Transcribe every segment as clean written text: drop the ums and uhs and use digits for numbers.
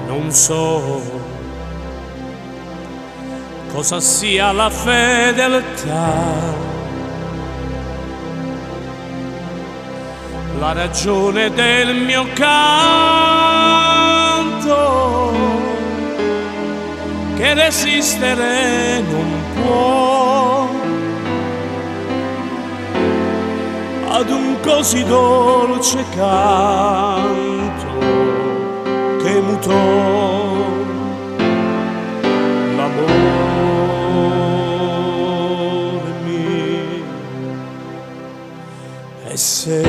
Non so cosa sia la fedeltà, la ragione del mio canto, che resistere non può ad un così dolce canto che mutò l'amore mio. E se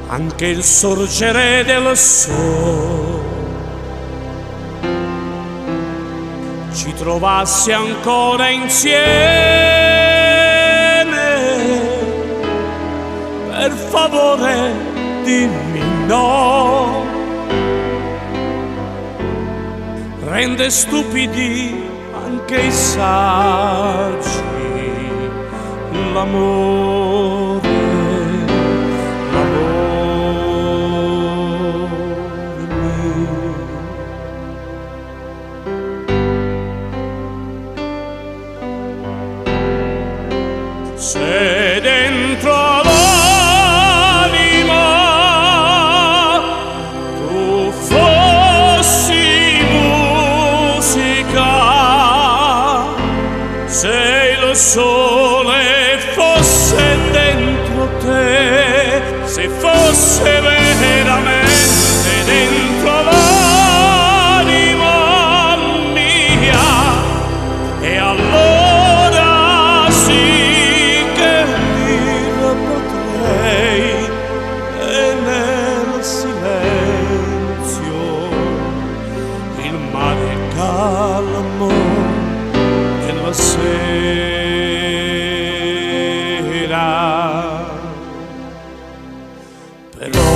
anche il sorgere del sole ci trovasse ancora insieme, per favore dimmi no. Rende stupidi anche i saggi l'amore, l'amore mio. Se dentro l'anima tu fossi musica, se il sole fosse dentro te, se fosse veramente dentro l'anima mia, e allora sì che udire potrei, e nel silenzio il mare calmo della sera. Però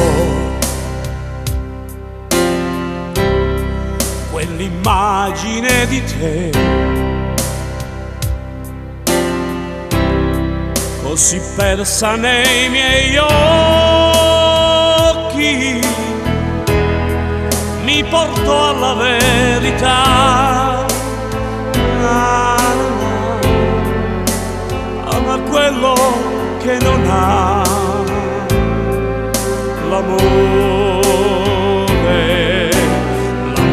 quell'immagine di te, così persa nei miei occhi, mi portò alla verità. Ama quello che non ha l'amore,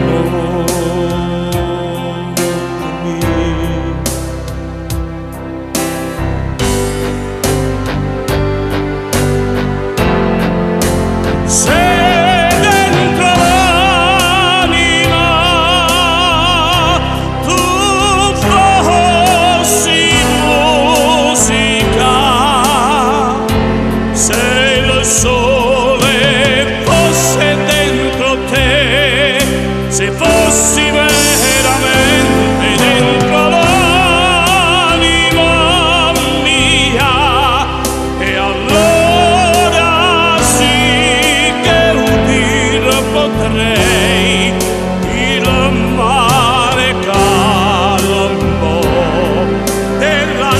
l'amore mio. Se dentro l'anima tu fossi musica, se il sole fosse dentro te, se fossi veramente dentro l'anima mia, e allora sì che udir potrei il mare calmo della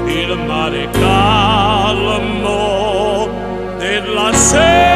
il mare calmo della sera.